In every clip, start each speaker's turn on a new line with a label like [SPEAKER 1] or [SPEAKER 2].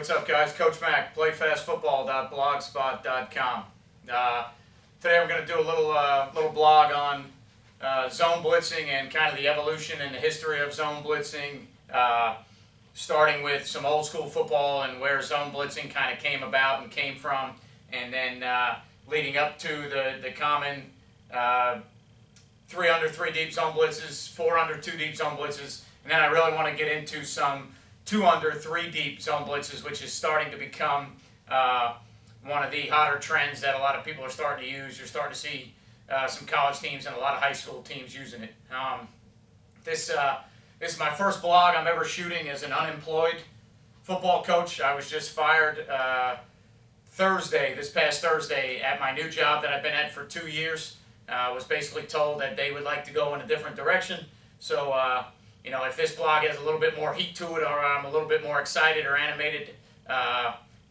[SPEAKER 1] what's up, guys? Coach Mac, playfastfootball.blogspot.com. Today we're going to do a little blog on zone blitzing and kind of the evolution and the history of zone blitzing, starting with some old school football and where zone blitzing kind of came about and came from, and then leading up to the common 3 under 3 deep zone blitzes, 4 under 2 deep zone blitzes, and then I really want to get into some 2 under 3 deep zone blitzes, which is starting to become one of the hotter trends that a lot of people are starting to use. You're starting to see some college teams and a lot of high school teams using it. This is my first blog I'm ever shooting as an unemployed football coach. I was just fired this past Thursday, at my new job that I've been at for 2 years. Was basically told that they would like to go in a different direction. So, you know, if this blog has a little bit more heat to it, or I'm a little bit more excited or animated,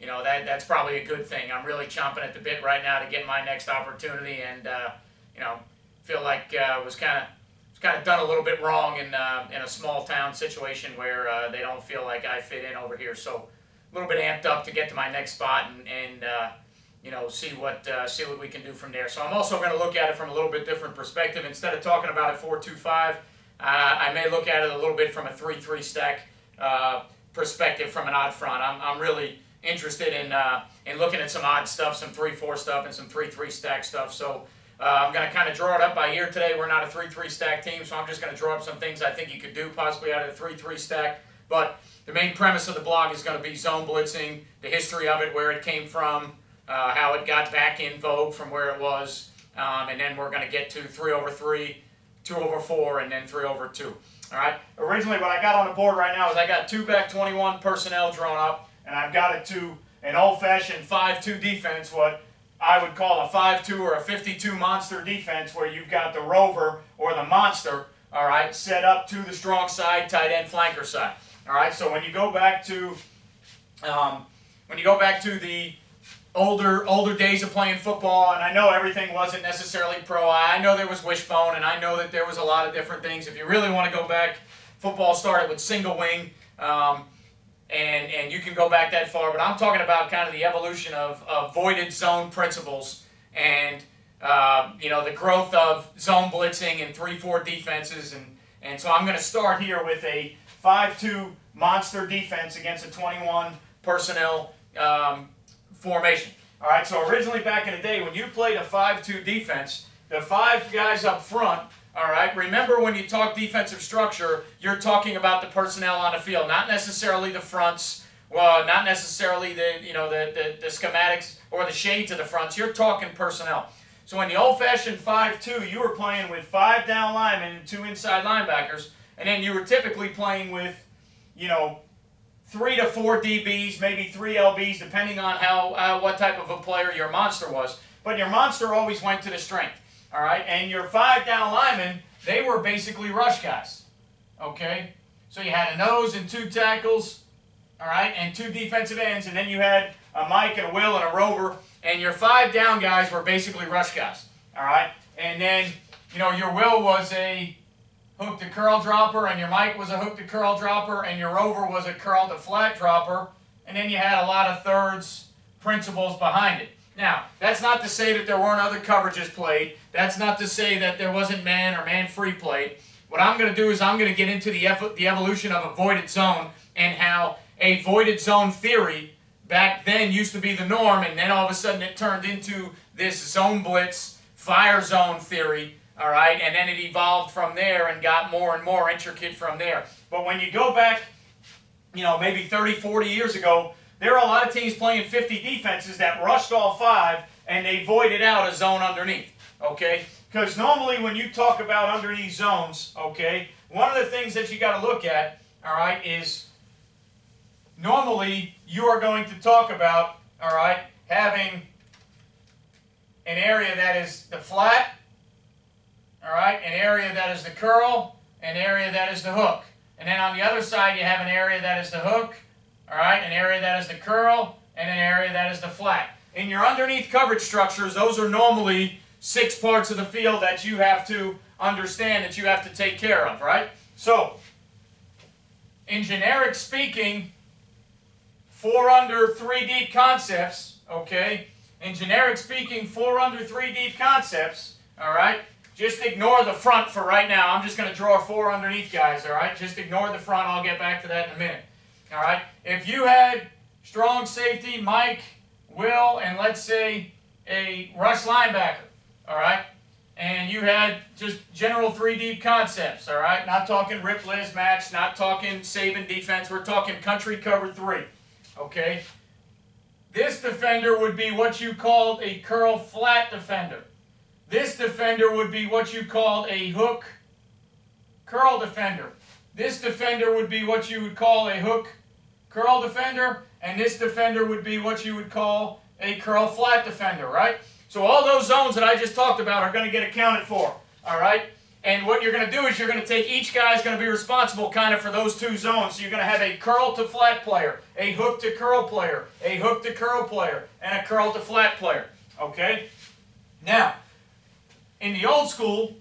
[SPEAKER 1] you know, that's probably a good thing. I'm really chomping at the bit right now to get my next opportunity, and you know, feel like was kind of done a little bit wrong in a small town situation where they don't feel like I fit in over here. So, a little bit amped up to get to my next spot and you know, see what we can do from there. So I'm also going to look at it from a little bit different perspective. Instead of talking about it 4-2-5, I may look at it a little bit from a 3-3 stack perspective from an odd front. I'm really interested in looking at some odd stuff, some 3-4 stuff, and some 3-3 stack stuff. So I'm going to kind of draw it up by ear today. We're not a 3-3 stack team, so I'm just going to draw up some things I think you could do possibly out of the 3-3 stack. But the main premise of the blog is going to be zone blitzing, the history of it, where it came from, how it got back in vogue from where it was, and then we're going to get to 3 over 3, 2 over 4, and then 3 over 2. All right. Originally, what I got on the board right now is I got 2 back 21 personnel drawn up, and I've got it to an old-fashioned 5-2 defense, what I would call a 5-2 or a 52 monster defense, where you've got the rover or the monster, all right, set up to the strong side, tight end, flanker side. All right. So when you go back to the older days of playing football, and I know everything wasn't necessarily pro. I know there was wishbone, and I know that there was a lot of different things. If you really want to go back, football started with single wing, and you can go back that far. But I'm talking about kind of the evolution of voided zone principles, and you know, the growth of zone blitzing and 3-4 defenses, and so I'm going to start here with a 5-2 monster defense against a 21 personnel formation. All right, so originally back in the day, when you played a 5-2 defense, the 5 guys up front, all right, remember when you talk defensive structure, you're talking about the personnel on the field, not necessarily the fronts, well, not necessarily the schematics or the shades of the fronts. You're talking personnel. So in the old-fashioned 5-2, you were playing with 5 down linemen and 2 inside linebackers, and then you were typically playing with, you know, 3 to 4 DBs, maybe 3 LBs, depending on what type of a player your monster was. But your monster always went to the strength, all right? And your 5 down linemen, they were basically rush guys, okay? So you had a nose and 2 tackles, all right, and 2 defensive ends, and then you had a Mike and a Will and a Rover, and your 5 down guys were basically rush guys, all right? And then, you know, your Will was a hook to curl dropper, and your Mike was a hook to curl dropper, and your Rover was a curl to flat dropper, and then you had a lot of thirds principles behind it. Now, that's not to say that there weren't other coverages played. That's not to say that there wasn't man or man-free played. What I'm going to do is I'm going to get into the evolution of a voided zone, and how a voided zone theory back then used to be the norm, and then all of a sudden it turned into this zone blitz, fire zone theory. All right, and then it evolved from there and got more and more intricate from there. But when you go back, you know, maybe 30, 40 years ago, there were a lot of teams playing 50 defenses that rushed all 5, and they voided out a zone underneath, okay? Because normally when you talk about underneath zones, okay, one of the things that you got to look at, all right, is normally you are going to talk about, all right, having an area that is the flat, all right, an area that is the curl, an area that is the hook. And then on the other side, you have an area that is the hook, all right, an area that is the curl, and an area that is the flat. In your underneath coverage structures, those are normally 6 parts of the field that you have to understand, that you have to take care of, right? So, in generic speaking, 4 under 3 deep concepts, okay? In generic speaking, 4 under 3 deep concepts, all right? Just ignore the front for right now. I'm just going to draw 4 underneath guys, all right? Just ignore the front. I'll get back to that in a minute, all right? If you had strong safety, Mike, Will, and let's say a rush linebacker, all right? And you had just general 3 deep concepts, all right? Not talking rip, Liz match, not talking Saban defense. We're talking country cover 3, okay? This defender would be what you called a curl flat defender. This defender would be what you called a hook curl defender. This defender would be what you would call a hook curl defender, and this defender would be what you would call a curl flat defender, right? So all those zones that I just talked about are going to get accounted for, all right? And what you're going to do is you're going to take each guy is going to be responsible kind of for those 2 zones. So you're going to have a curl to flat player, a hook to curl player, a hook to curl player, and a curl to flat player, okay? Now, in the old school,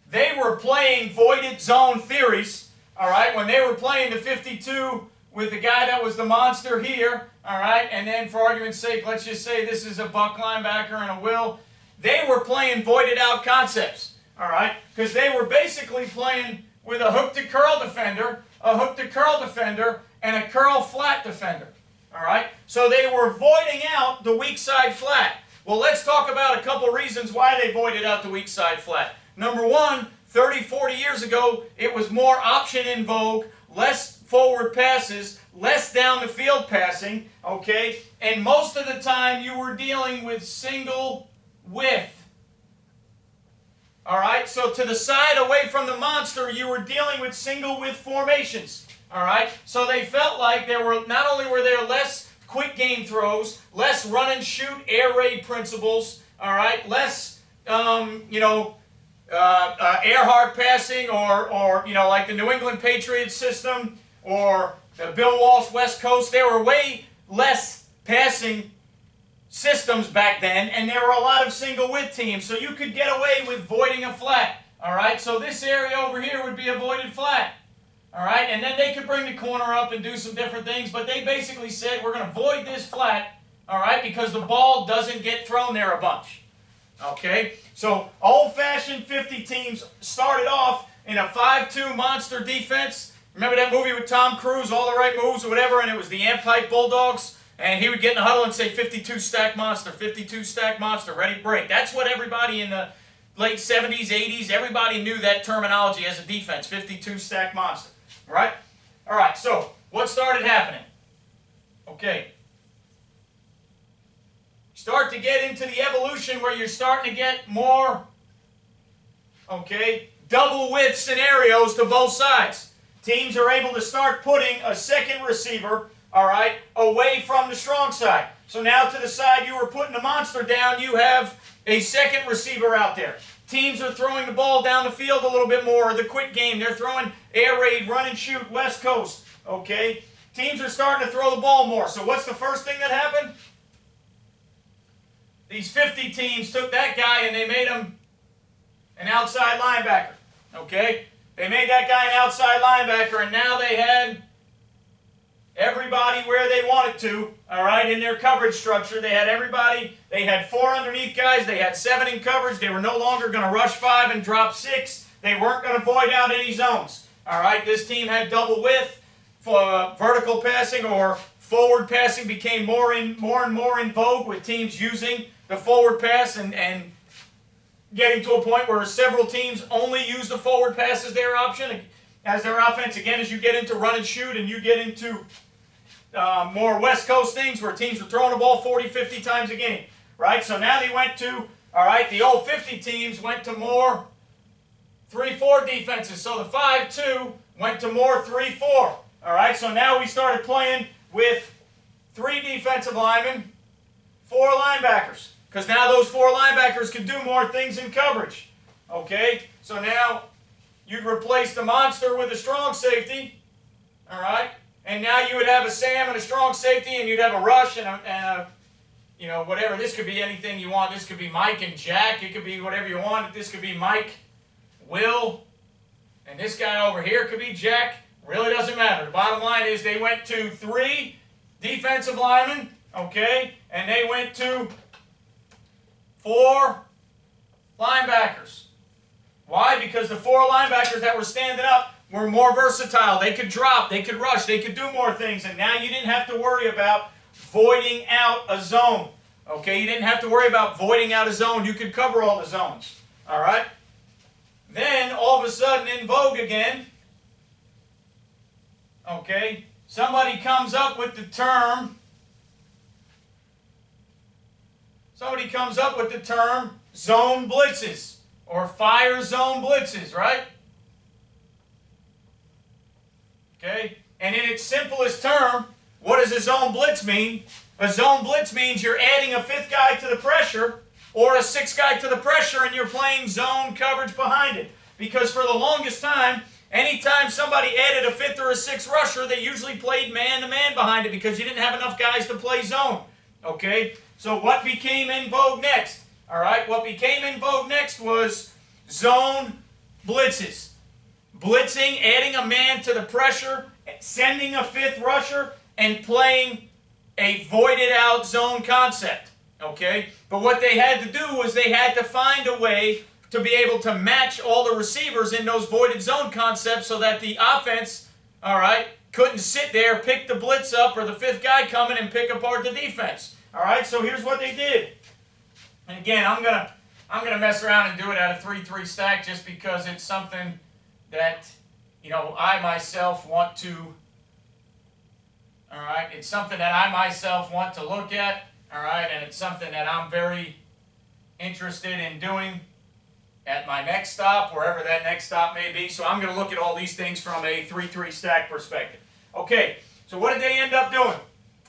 [SPEAKER 1] they were playing voided zone theories, all right, when they were playing the 52 with the guy that was the monster here, all right, and then for argument's sake, let's just say this is a buck linebacker and a Will. They were playing voided out concepts, all right, because they were basically playing with a hook to curl defender, a hook to curl defender, and a curl flat defender, all right? So they were voiding out the weak side flat. Well, let's talk about a couple reasons why they voided out the weak side flat. Number one, 30, 40 years ago, it was more option in vogue, less forward passes, less down the field passing, okay? And most of the time you were dealing with single width. All right, so to the side away from the monster, you were dealing with single width formations. All right, so they felt like there were, not only were there less quick game throws, less run and shoot air raid principles, all right, less, air hard passing or like the New England Patriots system or the Bill Walsh West Coast. There were way less passing systems back then, and there were a lot of single width teams, so you could get away with voiding a flat. All right, so this area over here would be a voided flat. All right, and then they could bring the corner up and do some different things, but they basically said we're going to void this flat, all right, because the ball doesn't get thrown there a bunch. Okay, so old-fashioned 50 teams started off in a 5-2 monster defense. Remember that movie with Tom Cruise, All the Right Moves or whatever, and it was the Amp-Pipe Bulldogs? And he would get in the huddle and say 52 stack monster, 52 stack monster, ready, break. That's what everybody in the late 70s, 80s, everybody knew that terminology as a defense, 52 stack monster. Right? All right, so what started happening? Okay. Start to get into the evolution where you're starting to get more, okay, double width scenarios to both sides. Teams are able to start putting a second receiver, all right, away from the strong side. So now to the side you were putting the monster down, you have a second receiver out there. Teams are throwing the ball down the field a little bit more, the quick game. They're throwing air raid, run and shoot, West Coast, okay? Teams are starting to throw the ball more. So what's the first thing that happened? These 50 teams took that guy and they made him an outside linebacker, okay? They made that guy an outside linebacker, and now they had everybody where they wanted to, all right, in their coverage structure. They had everybody, they had 4 underneath guys, they had 7 in coverage. They were no longer going to rush 5 and drop 6. They weren't going to void out any zones, all right? This team had double width. For vertical passing or forward passing became more and more in vogue with teams using the forward pass and getting to a point where several teams only use the forward pass as their option, as their offense. Again, as you get into run and shoot and you get into more West Coast things where teams are throwing the ball 40, 50 times a game, right? So now they went to, all right, the old 50 teams went to more 3-4 defenses. So the 5-2 went to more 3-4, all right? So now we started playing with 3 defensive linemen, 4 linebackers, because now those 4 linebackers can do more things in coverage, okay? So now you'd replace the monster with a strong safety, all right? And now you would have a Sam and a strong safety, and you'd have a rush and a you know, whatever. This could be anything you want. This could be Mike and Jack. It could be whatever you want. This could be Mike, Will, and this guy over here could be Jack, Really doesn't matter. The bottom line is they went to 3 defensive linemen, okay, and they went to 4 linebackers. Why? Because the 4 linebackers that were standing up were more versatile. They could drop, they could rush, they could do more things, and now you didn't have to worry about voiding out a zone. Okay, you didn't have to worry about voiding out a zone. You could cover all the zones. All right? Then, all of a sudden, in vogue again, okay, somebody comes up with the term zone blitzes or fire zone blitzes, right? Okay? And in its simplest term, what does a zone blitz mean? A zone blitz means you're adding a 5th guy to the pressure or a 6th guy to the pressure and you're playing zone coverage behind it. Because for the longest time, anytime somebody added a 5th or a 6th rusher, they usually played man-to-man behind it because you didn't have enough guys to play zone. Okay? So what became in vogue next? All right? What became in vogue next was zone blitzes. Blitzing, adding a man to the pressure, sending a 5th rusher, and playing a voided out zone concept. Okay? But what they had to do was they had to find a way to be able to match all the receivers in those voided zone concepts so that the offense, all right, couldn't sit there, pick the blitz up, or the 5th guy coming and pick apart the defense. All right, so here's what they did. And again, I'm gonna mess around and do it at a 3-3 stack just because it's something that, you know, I myself want to, all right, it's something that I myself want to look at, all right, and it's something that I'm very interested in doing at my next stop, wherever that next stop may be. So I'm going to look at all these things from a 3-3 stack perspective. Okay, so what did they end up doing?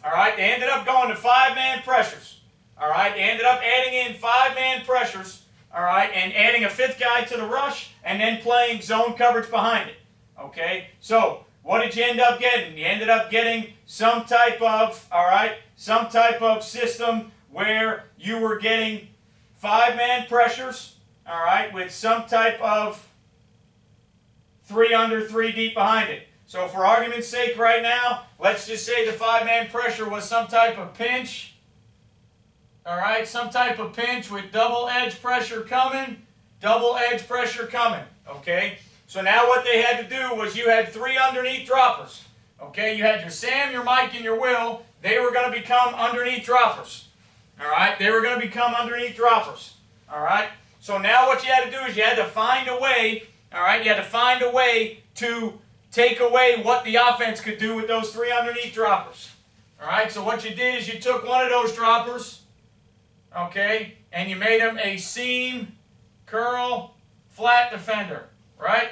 [SPEAKER 1] All right, they ended up going to 5-man pressures. All right, they ended up adding in 5-man pressures, all right, and adding a 5th guy to the rush and then playing zone coverage behind it. Okay, so what did you end up getting? You ended up getting some type of, all right, some type of system where you were getting 5-man pressures, all right, with some type of 3 under, 3 deep behind it. So for argument's sake right now, let's just say the 5-man pressure was some type of pinch, all right, some type of pinch with double edge pressure coming, okay? So now what they had to do was you had 3 underneath droppers, okay? You had your Sam, your Mike, and your Will. They were going to become underneath droppers, all right? They were going to become underneath droppers, all right? So now what you had to do is you had to find a way, all right? You had to find a way to take away what the offense could do with those 3 underneath droppers, all right? So what you did is you took one of those droppers, okay, and you made him a seam, curl, flat defender, right?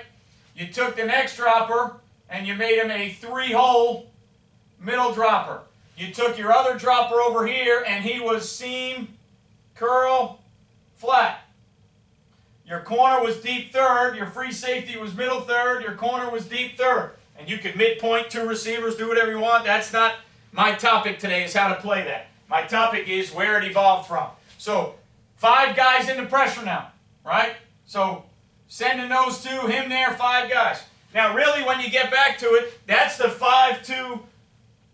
[SPEAKER 1] You took the next dropper and you made him a 3-hole middle dropper. You took your other dropper over here and he was seam, curl, flat. Your corner was deep third, your free safety was middle third, your corner was deep third. And you could midpoint 2 receivers, do whatever you want. That's not my topic today, is how to play that. My topic is where it evolved from. So 5 guys in the pressure now, right? So sending those 2, him there, 5 guys. Now really when you get back to it, that's the 5-2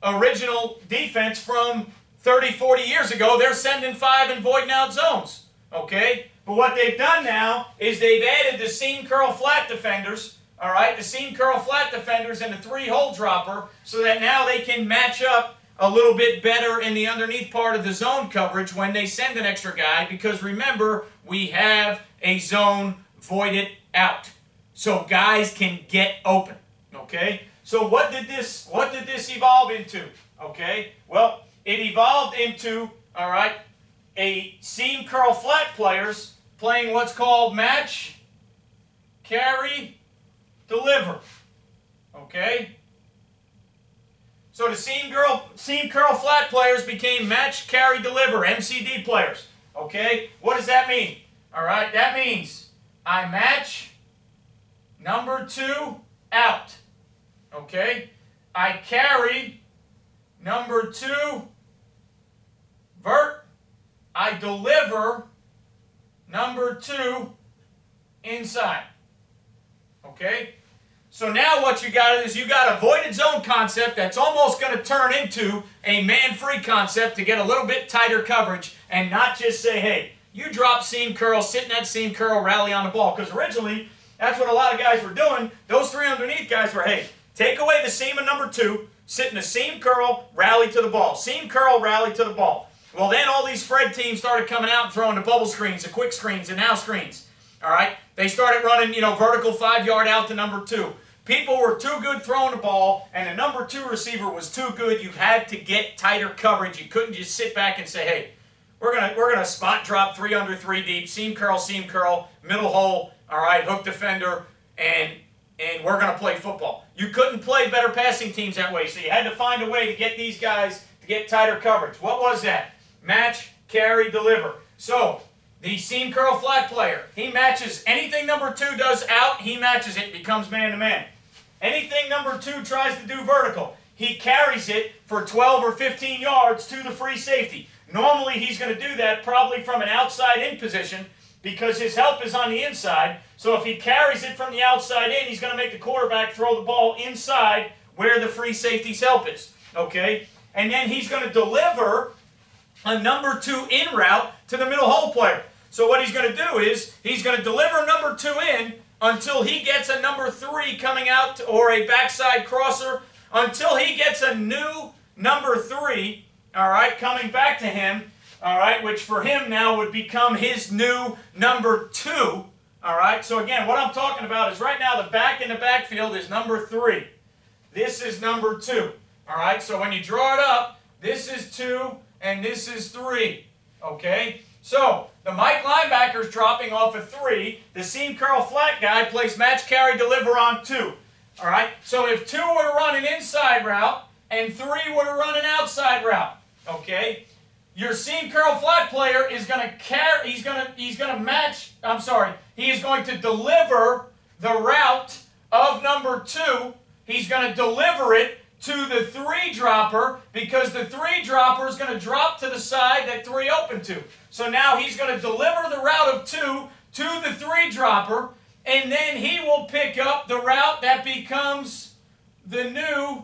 [SPEAKER 1] original defense from 30, 40 years ago. They're sending 5 and voiding out zones, okay? But what they've done now is they've added the seam curl flat defenders, all right, the seam curl flat defenders and the 3-hole dropper so that now they can match up a little bit better in the underneath part of the zone coverage when they send an extra guy, because remember, we have a zone voided out. So guys can get open, okay? So what did this evolve into, okay? Well, it evolved into, all right, a seam curl flat players playing what's called match, carry, deliver, okay? So the seam curl flat players became match, carry, deliver, MCD players, okay? What does that mean? All right, that means I match number 2 out, okay? I carry number 2 vert. I deliver number 2 inside, okay? So now what you got is you got a voided zone concept that's almost going to turn into a man-free concept to get a little bit tighter coverage and not just say, hey, you drop seam curl, sit in that seam curl, rally on the ball. Because originally, that's what a lot of guys were doing. Those three underneath guys were, hey, take away the seam of number 2, sit in a seam curl, rally to the ball. Seam curl, rally to the ball. Well, then all these spread teams started coming out and throwing the bubble screens, the quick screens, and now screens. All right? They started running, vertical 5-yard out to number 2. People were too good throwing the ball, and the number 2 receiver was too good. You had to get tighter coverage. You couldn't just sit back and say, hey, we're gonna spot drop 3 under 3 deep, seam curl, middle hole, all right, hook defender, and we're gonna play football. You couldn't play better passing teams that way, so you had to find a way to get these guys to get tighter coverage. What was that? Match, carry, deliver. So the seam curl flat player, he matches anything number 2 does out, he matches it, becomes man-to-man. Anything number 2 tries to do vertical, he carries it for 12 or 15 yards to the free safety. Normally he's going to do that probably from an outside in position because his help is on the inside. So if he carries it from the outside in, he's going to make the quarterback throw the ball inside where the free safety's help is. Okay? And then he's going to deliver a number 2 in route to the middle hole player. So what he's going to do is he's going to deliver number 2 in until he gets a number 3 coming out or a backside crosser, until he gets a new number 3, all right, coming back to him, all right, which for him now would become his new number 2, all right. So again, what I'm talking about is right now the back in the backfield is number 3. This is number 2, all right. So when you draw it up, this is 2 and this is 3, okay. So the Mike linebacker's dropping off of 3. The seam curl flat guy plays match, carry, deliver on 2. All right. So if 2 were to run an inside route and 3 were to run an outside route, okay, your seam curl flat player is going to carry. He's going to match. I'm sorry. He is going to deliver the route of number 2. He's going to deliver it to the 3 dropper because the 3 dropper is going to drop to the side that 3 opened to. So now he's going to deliver the route of 2 to the 3 dropper, and then he will pick up the route that becomes the new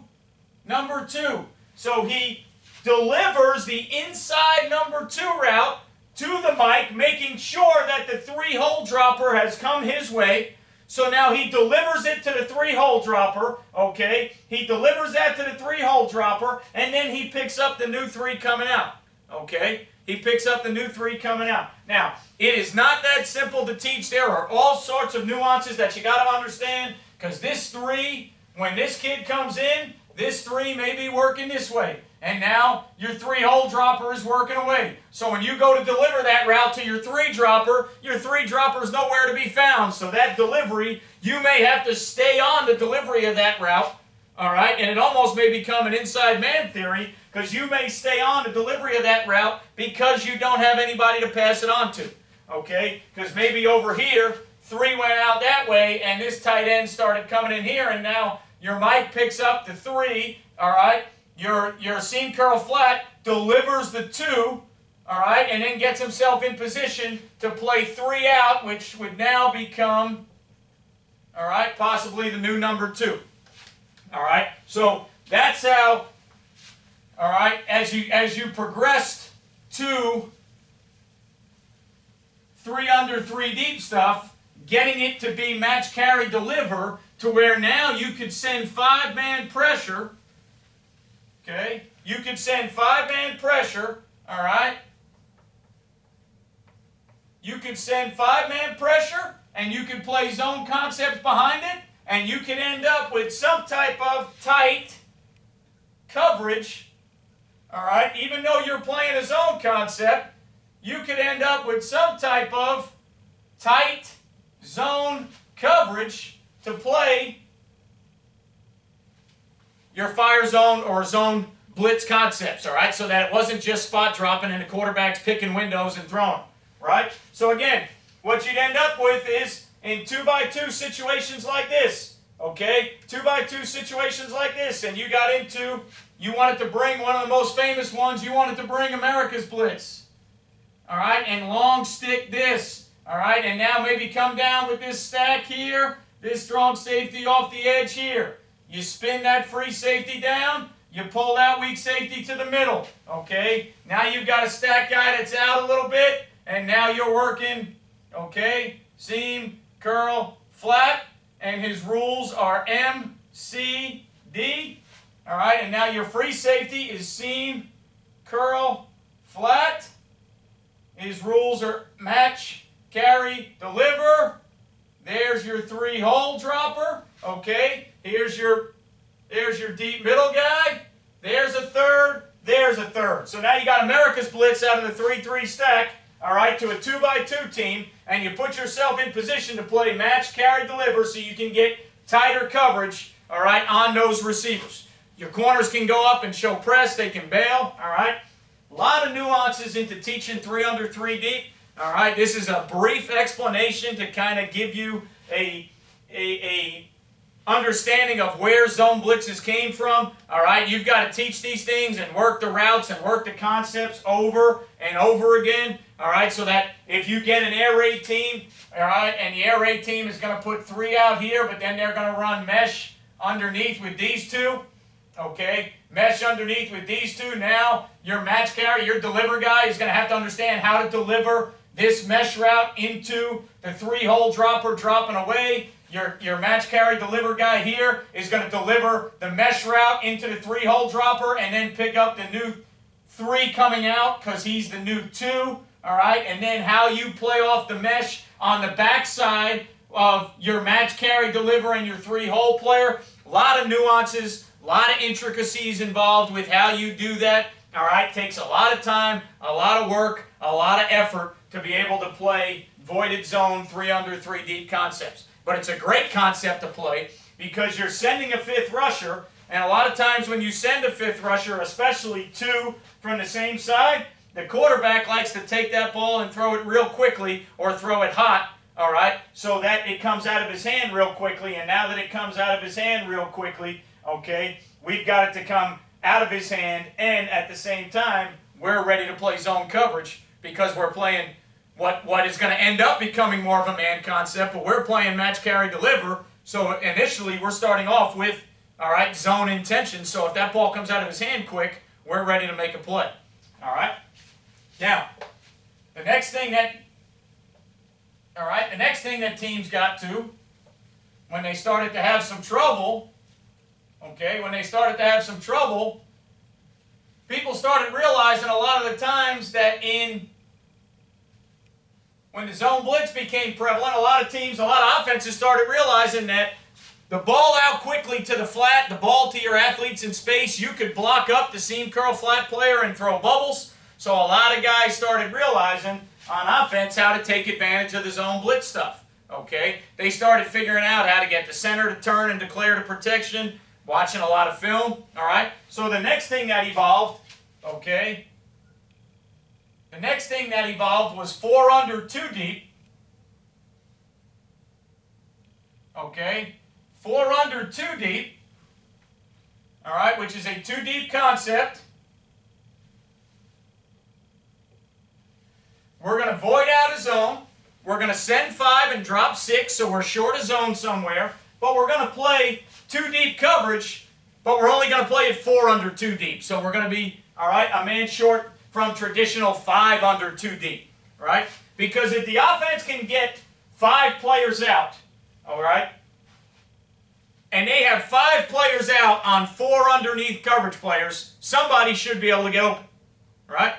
[SPEAKER 1] number 2. So he delivers the inside number 2 route to the mic, making sure that the 3-hole dropper has come his way. So now he delivers it to the 3-hole dropper, okay? He delivers that to the 3-hole dropper, and then he picks up the new 3 coming out, okay? He picks up the new 3 coming out. Now, it is not that simple to teach. There are all sorts of nuances that you got to understand, because this 3, when this kid comes in, this 3 may be working this way. And now your 3-hole dropper is working away. So when you go to deliver that route to your 3 dropper is nowhere to be found. So that delivery, you may have to stay on the delivery of that route. All right? And it almost may become an inside man theory because you may stay on the delivery of that route because you don't have anybody to pass it on to. Okay? Because maybe over here, 3 went out that way and this tight end started coming in here and now your Mike picks up the 3, all right? Your seam curl flat delivers the 2, all right, and then gets himself in position to play 3 out, which would now become, all right, possibly the new number 2. All right, so that's how, all right, as you progressed to 3 under 3 deep stuff, getting it to be match, carry, deliver, to where now you could send 5-man pressure. Okay, you could send 5-man pressure, all right? You could send 5-man pressure, and you could play zone concepts behind it, and you could end up with some type of tight coverage, all right? Even though you're playing a zone concept, you could end up with some type of tight zone coverage to play your fire zone or zone blitz concepts, all right? So that it wasn't just spot dropping and the quarterback's picking windows and throwing, right? So again, what you'd end up with is in 2-by-2 situations like this, okay? 2-by-2 situations like this, and you wanted to bring one of the most famous ones, you wanted to bring America's Blitz, all right? And long stick this, all right? And now maybe come down with this stack here this strong safety off the edge here. You spin that free safety down, you pull that weak safety to the middle, okay? Now you've got a stack guy that's out a little bit, and now you're working, okay, seam, curl, flat, and his rules are M, C, D, all right? And now your free safety is seam, curl, flat. His rules are match, carry, deliver. There's your 3-hole dropper, okay? Here's your deep middle guy. There's a third. There's a third. So now you got America's Blitz out of the 3-3 stack, all right, to a 2x2 team, and you put yourself in position to play match, carry, deliver so you can get tighter coverage, all right, on those receivers. Your corners can go up and show press. They can bail, all right? A lot of nuances into teaching 3 under 3 deep, all right? This is a brief explanation to kind of give you a understanding of where zone blitzes came from, all right? You've got to teach these things and work the routes and work the concepts over and over again, all right, so that if you get an air raid team, all right, and the air raid team is going to put 3 out here, but then they're going to run mesh underneath with these 2, okay, mesh underneath with these 2. Now your match carry, your deliver guy is going to have to understand how to deliver this mesh route into the 3-hole dropper dropping away. Your match carry deliver guy here is going to deliver the mesh route into the 3-hole dropper and then pick up the new 3 coming out because he's the new 2, all right? And then how you play off the mesh on the backside of your match carry deliver and your 3-hole player. A lot of nuances, a lot of intricacies involved with how you do that, all right? Takes a lot of time, a lot of work, a lot of effort to be able to play voided zone 3 under 3 deep concepts. But it's a great concept to play because you're sending a 5th rusher, and a lot of times when you send a 5th rusher, especially 2 from the same side, the quarterback likes to take that ball and throw it real quickly or throw it hot, all right, so that it comes out of his hand real quickly. And now that it comes out of his hand real quickly, okay, we've got it to come out of his hand, and at the same time, we're ready to play zone coverage because we're playing what is going to end up becoming more of a man concept, but we're playing match, carry, deliver. So initially, we're starting off with, all right, zone intention. So if that ball comes out of his hand quick, we're ready to make a play. All right? Now, the next thing that teams got to, when they started to have some trouble, okay, people started realizing a lot of the times that when the zone blitz became prevalent, a lot of teams, a lot of offenses started realizing that the ball out quickly to the flat, the ball to your athletes in space, you could block up the seam curl flat player and throw bubbles. So a lot of guys started realizing on offense how to take advantage of the zone blitz stuff. Okay? They started figuring out how to get the center to turn and declare the protection, watching a lot of film. All right? So the next thing that evolved, okay, was 4 under 2 deep. Okay? 4 under 2 deep. All right, which is a 2 deep concept. We're going to void out a zone. We're going to send 5 and drop 6, so we're short a zone somewhere. But we're going to play 2 deep coverage, but we're only going to play it 4 under 2 deep. So we're going to be, all right, a man short from traditional 5 under 2 deep, right? Because if the offense can get 5 players out, all right, and they have 5 players out on 4 underneath coverage players, somebody should be able to get open, right?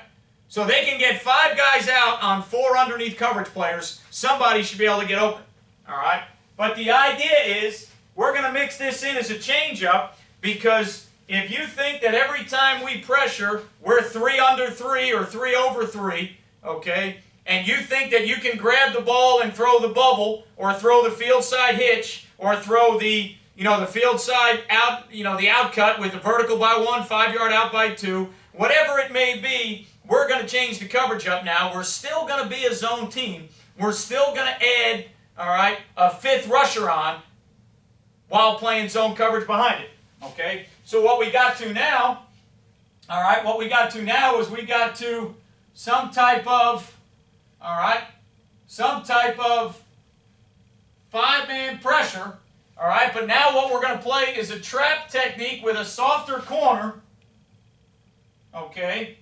[SPEAKER 1] So they can get 5 guys out on 4 underneath coverage players, somebody should be able to get open, all right? But the idea is we're going to mix this in as a change-up because if you think that every time we pressure, we're 3 under 3 or 3 over 3, okay, and you think that you can grab the ball and throw the bubble or throw the field side hitch or throw the field side out, the out cut with a vertical by 1, 5-yard out by 2, whatever it may be, we're going to change the coverage up now. We're still going to be a zone team. We're still going to add, all right, a 5th rusher on while playing zone coverage behind it, okay? So what we got to now, all right, is we got to some type of 5-man pressure. All right, but now what we're going to play is a trap technique with a softer corner. Okay.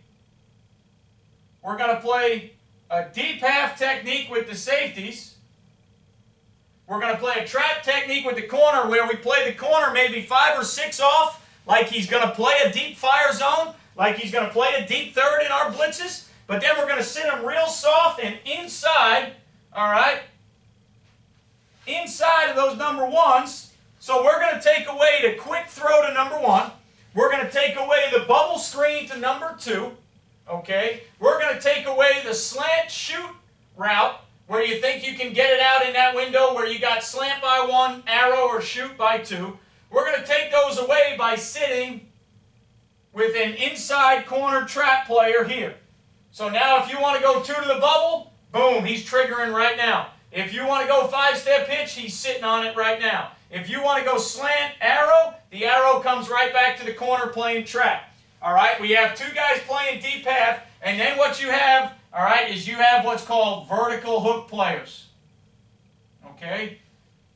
[SPEAKER 1] We're going to play a deep half technique with the safeties. We're going to play a trap technique with the corner where we play the corner maybe 5 or 6 off, like he's going to play a deep fire zone, like he's going to play a deep third in our blitzes. But then we're going to sit him real soft and inside, all right, inside of those number ones. So we're going to take away the quick throw to number 1. We're going to take away the bubble screen to number 2. Okay? We're going to take away the slant shoot route where you think you can get it out in that window where you got slant by 1, arrow, or shoot by 2. We're going to take those away by sitting with an inside corner trap player here. So now if you want to go 2 to the bubble, boom, he's triggering right now. If you want to go 5-step pitch, he's sitting on it right now. If you want to go slant arrow, the arrow comes right back to the corner playing trap. All right, we have 2 guys playing deep half, and then what you have, all right, is you have what's called vertical hook players. Okay?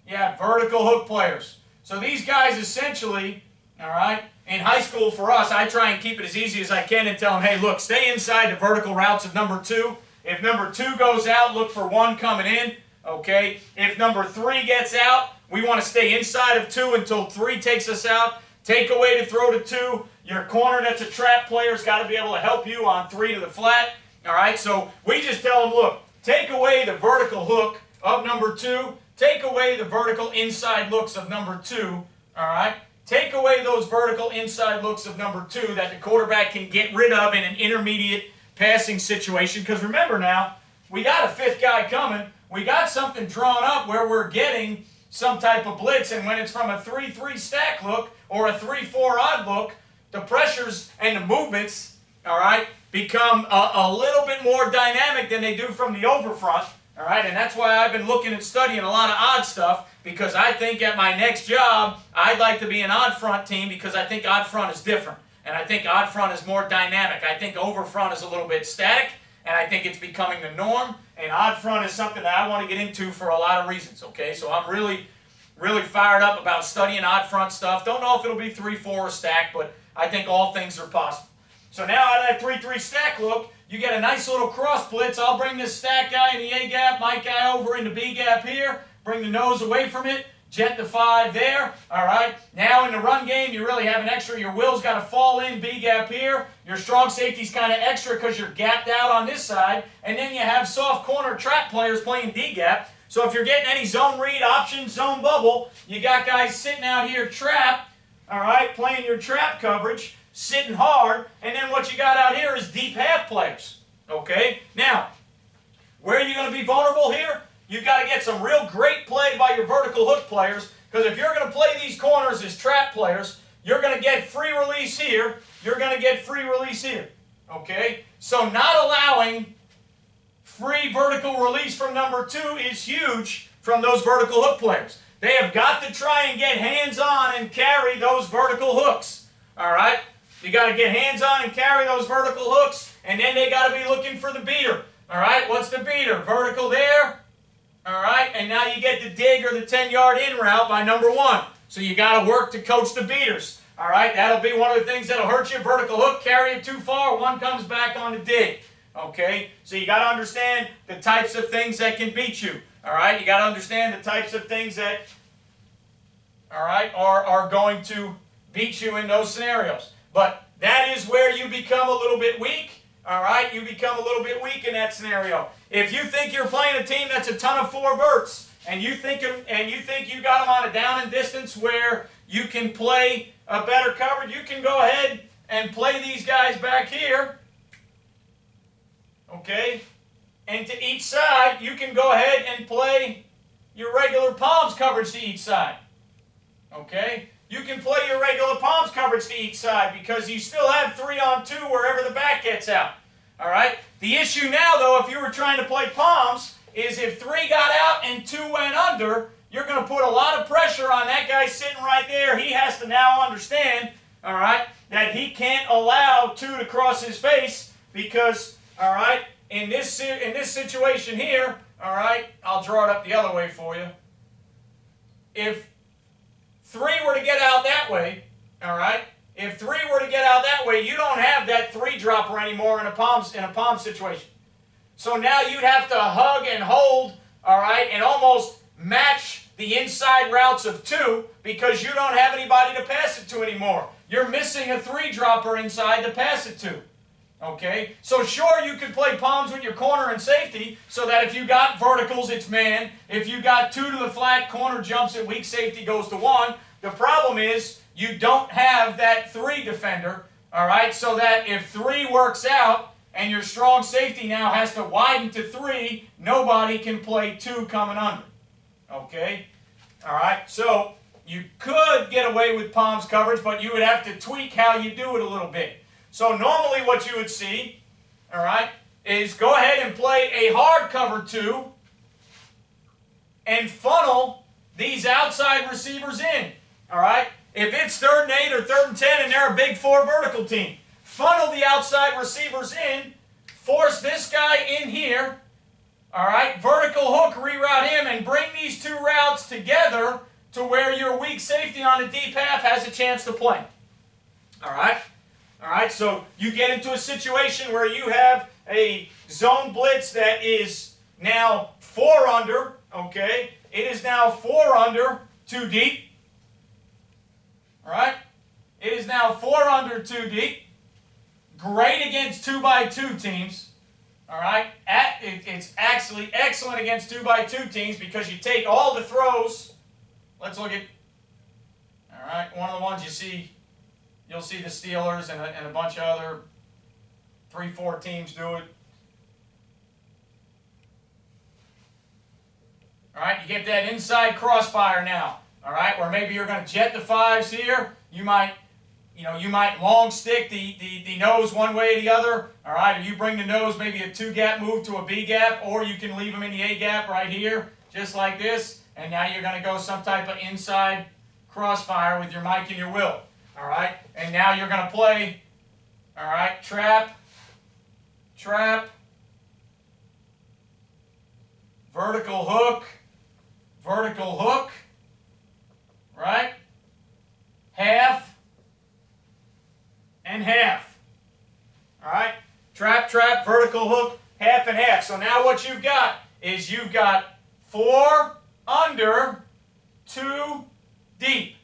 [SPEAKER 1] Yeah, vertical hook players. So these guys essentially, all right, in high school for us, I try and keep it as easy as I can and tell them, hey, look, stay inside the vertical routes of number 2. If number 2 goes out, look for 1 coming in. Okay? If number 3 gets out, we want to stay inside of 2 until 3 takes us out. Take away to throw to 2. Your corner that's a trap player's got to be able to help you on 3 to the flat. All right, so we just tell them, look, take away the vertical hook of number 2. Take away the vertical inside looks of number 2. All right? Take away those vertical inside looks of number 2 that the quarterback can get rid of in an intermediate passing situation. Because remember now, we got a 5th guy coming. We got something drawn up where we're getting some type of blitz, and when it's from a 3-3 stack look or a 3-4 odd look, the pressures and the movements, all right, become a little bit more dynamic than they do from the overfront, all right, and that's why I've been looking and studying a lot of odd stuff, because I think at my next job, I'd like to be an odd front team because I think odd front is different, and I think odd front is more dynamic. I think overfront is a little bit static, and I think it's becoming the norm, and odd front is something that I want to get into for a lot of reasons, okay? So I'm really fired up about studying odd front stuff. Don't know if it'll be 3-4 or stack, but I think all things are possible. So now out of that 3-3 stack look, you get a nice little cross blitz. I'll bring this stack guy in the A gap, my guy over in the B gap here, bring the nose away from it, jet the 5 there, all right? Now in the run game, you really have an extra. Your will's got to fall in, B gap here. Your strong safety's kind of extra because you're gapped out on this side. And then you have soft corner trap players playing D gap. So if you're getting any zone read, option, zone bubble, you got guys sitting out here trap, all right, playing your trap coverage, sitting hard. And then what you got out here is deep half players, okay? Now, where are you going to be vulnerable here? You've got to get some real great play by your vertical hook players, because if you're going to play these corners as trap players, you're going to get free release here, you're going to get free release here, okay? So not allowing free vertical release from number 2 is huge from those vertical hook players. They have got to try and get hands-on and carry those vertical hooks, all right? You got to get hands-on and carry those vertical hooks, and then they got to be looking for the beater, all right? What's the beater? Vertical there. All right, and now you get the dig or the 10-yard in route by number 1. So you got to work to coach the beaters. All right, that'll be one of the things that'll hurt you. Vertical hook, carry it too far, 1 comes back on the dig. Okay, so you got to understand the types of things that can beat you. All right, you got to understand the types of things that, all right, are going to beat you in those scenarios. But that is where you become a little bit weak. All right, you become a little bit weak in that scenario. If you think you're playing a team that's a ton of 4 verts, and you think you got them on a down and distance where you can play a better coverage, you can go ahead and play these guys back here. Okay, and to each side, you can go ahead and play your regular palms coverage to each side. Okay, you can play your regular palms coverage to each side because you still have 3-on-2 wherever the back gets out. All right? The issue now, though, if you were trying to play palms, is if 3 got out and 2 went under, you're going to put a lot of pressure on that guy sitting right there. He has to now understand, all right, that he can't allow 2 to cross his face because, all right, in this situation here, all right, I'll draw it up the other way for you. if 3 were to get out that way, all right, if 3 were to get out that way, you don't have that 3 dropper anymore in a palm situation. So now you'd have to hug and hold, all right, and almost match the inside routes of 2 because you don't have anybody to pass it to anymore. You're missing a 3 dropper inside to pass it to. Okay, so sure you could play palms with your corner and safety so that if you got verticals, it's man. If you got 2 to the flat, corner jumps and weak safety goes to 1. The problem is you don't have that 3 defender, all right, so that if 3 works out and your strong safety now has to widen to 3, nobody can play 2 coming under. Okay, all right, so you could get away with palms coverage, but you would have to tweak how you do it a little bit. So normally what you would see, all right, is go ahead and play a hard cover 2 and funnel these outside receivers in, all right? If it's 3rd and 8 or 3rd and 10 and they're a big 4 vertical team, funnel the outside receivers in, force this guy in here, all right, vertical hook, reroute him, and bring these 2 routes together to where your weak safety on the deep half has a chance to play. All right? All right, so you get into a situation where you have a zone blitz that is now 4 under, okay? It is now 4 under, 2 deep. All right? It is now 4 under, 2 deep. Great against 2x2 teams. All right? It's actually excellent against 2x2 teams because you take all the throws. Let's look at, all right, one of the ones you see. You'll see the Steelers and a bunch of other 3-4 teams do it. All right, you get that inside crossfire now. All right, where maybe you're going to jet the 5s here. You might long stick the nose one way or the other. All right, or you bring the nose maybe a 2-gap move to a B gap, or you can leave them in the A gap right here, just like this. And now you're going to go some type of inside crossfire with your Mike and your Will. All right, and now you're going to play, all right, trap, vertical hook, right, half, and half. All right, trap, vertical hook, half and half. So now what you've got is you've got 4 under, 2 deep.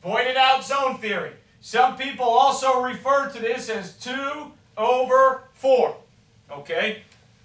[SPEAKER 1] Voided out zone theory. Some people also refer to this as 2 over 4. Okay?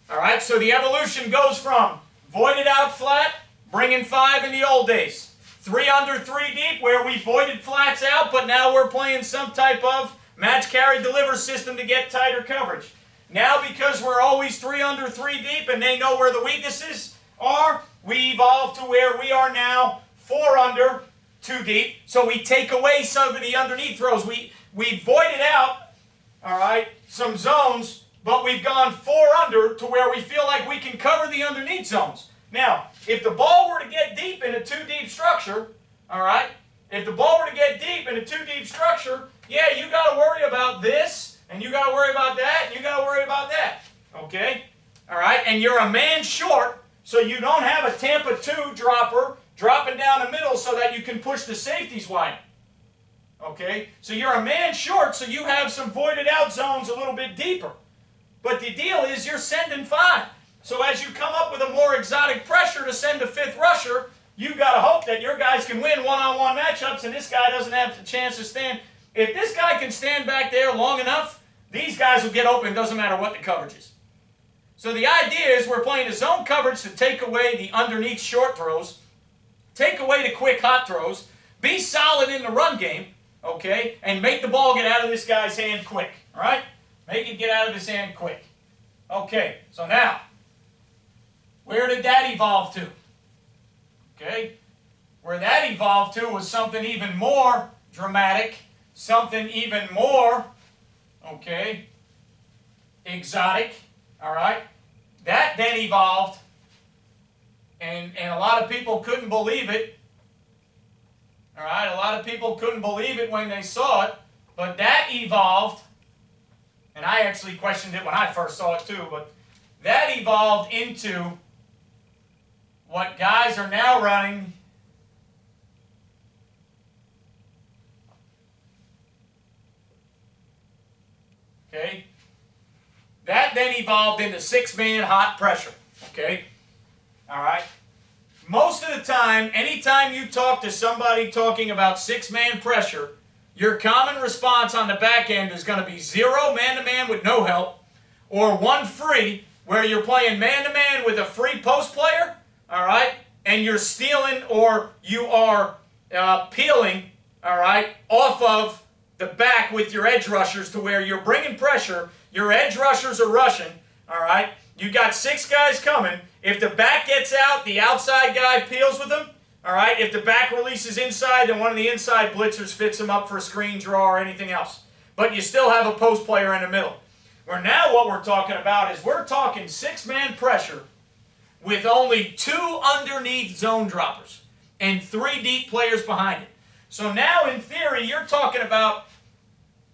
[SPEAKER 1] All right, so the evolution goes from voided out flat, bringing 5 in the old days. 3 under, 3 deep, where we voided flats out, but now we're playing some type of match, carry, deliver system to get tighter coverage. Now, because we're always 3 under, 3 deep, and they know where the weaknesses are, we evolve to where we are now 4 under, 2 deep, so we take away some of the underneath throws. We voided out, all right, some zones, but we've gone 4 under to where we feel like we can cover the underneath zones. Now, if the ball were to get deep in a 2 deep structure, all right, if the ball were to get deep in a 2 deep structure, yeah, you got to worry about this, and you got to worry about that, and you got to worry about that, okay? All right, and you're a man short, so you don't have a Tampa 2 dropper dropping down the middle so that you can push the safeties wide. Okay? So you're a man short, so you have some voided out zones a little bit deeper. But the deal is you're sending 5. So as you come up with a more exotic pressure to send a 5th rusher, you've got to hope that your guys can win one-on-one matchups and this guy doesn't have the chance to stand. If this guy can stand back there long enough, these guys will get open, doesn't matter what the coverage is. So the idea is we're playing the zone coverage to take away the underneath short throws, take away the quick hot throws, be solid in the run game, okay, and make the ball get out of this guy's hand quick, all right? Make it get out of his hand quick. Okay, so now, where did that evolve to? Okay, where that evolved to was something even more dramatic, something even more, okay, exotic, all right? That then evolved, and a lot of people couldn't believe it. All right, a lot of people couldn't believe it when they saw it, but that evolved, and I actually questioned it when I first saw it too, but that evolved into what guys are now running Okay? That then evolved into six-man hot pressure. Okay? All right? Most of the time, anytime you talk to somebody talking about six-man pressure, your common response on the back end is going to be 0 man-to-man with no help, or 1 free, where you're playing man-to-man with a free post player, all right, and you're stealing or you are peeling, all right, off of the back with your edge rushers to where you're bringing pressure, your edge rushers are rushing, all right, you got 6 guys coming. If the back gets out, the outside guy peels with them, all right. If the back releases inside, then one of the inside blitzers fits him up for a screen draw or anything else. But you still have a post player in the middle. Where now what we're talking about is we're talking 6-man pressure with only 2 underneath zone droppers and 3 deep players behind it. So now in theory you're talking about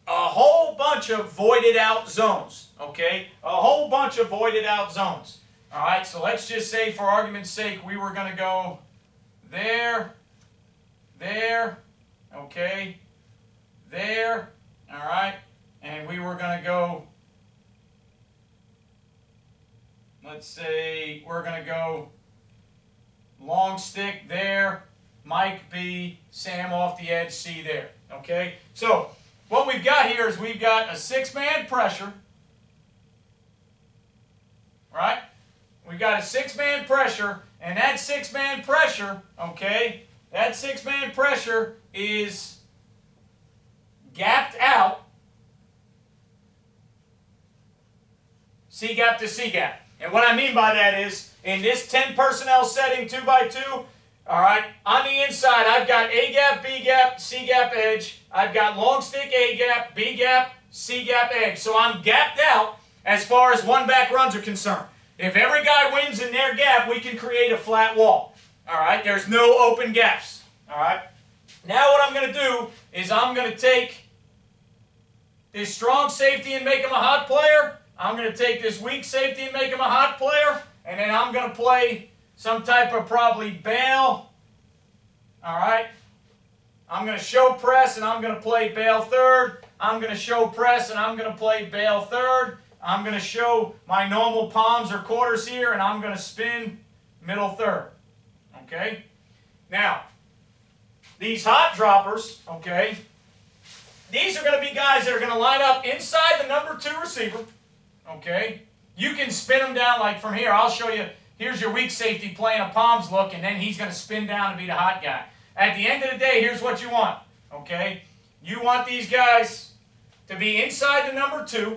[SPEAKER 1] a whole bunch of voided out zones, okay? A whole bunch of voided out zones. All right, so let's just say for argument's sake we were going to go there, okay, there, all right, and we were going to go, let's say we're going to go long stick there, Mike B, Sam off the edge, C there, okay? So what we've got here is we've got a 6-man pressure, right? We've got a 6-man pressure, and that 6-man pressure, okay, that 6-man pressure is gapped out, C gap to C gap. And what I mean by that is, in this 10 personnel setting, 2 by 2, all right, on the inside, I've got A gap, B gap, C gap edge. I've got long stick A gap, B gap, C gap edge. So I'm gapped out as far as one back runs are concerned. If every guy wins in their gap, we can create a flat wall. All right, there's no open gaps. All right. Now what I'm going to do is I'm going to take this strong safety and make him a hot player. I'm going to take this weak safety and make him a hot player. And then I'm going to play some type of probably bail. All right. I'm going to show press and I'm going to play bail third. I'm going to show press and I'm going to play bail third. I'm going to show my normal palms or quarters here and I'm going to spin middle third. Okay. Now, these hot droppers, okay, these are going to be guys that are going to line up inside the number 2 receiver. Okay. You can spin them down like from here. I'll show you. Here's your weak safety playing a palms look, and then he's going to spin down to be the hot guy. At the end of the day, here's what you want. Okay. You want these guys to be inside the number 2.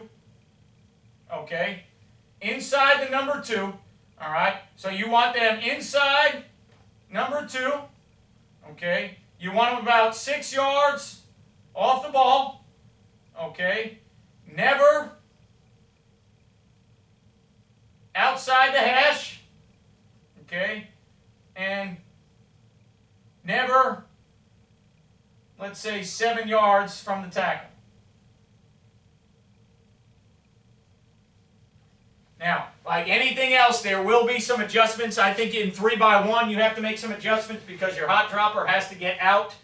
[SPEAKER 1] Okay. Inside the number 2. All right. So you want them inside number 2. Okay. You want them about 6 yards off the ball. Okay. Never outside the hash. Okay. And never, let's say, 7 yards from the tackle. Now, like anything else, there will be some adjustments. I think in 3 by 1 you have to make some adjustments because your hot dropper has to get out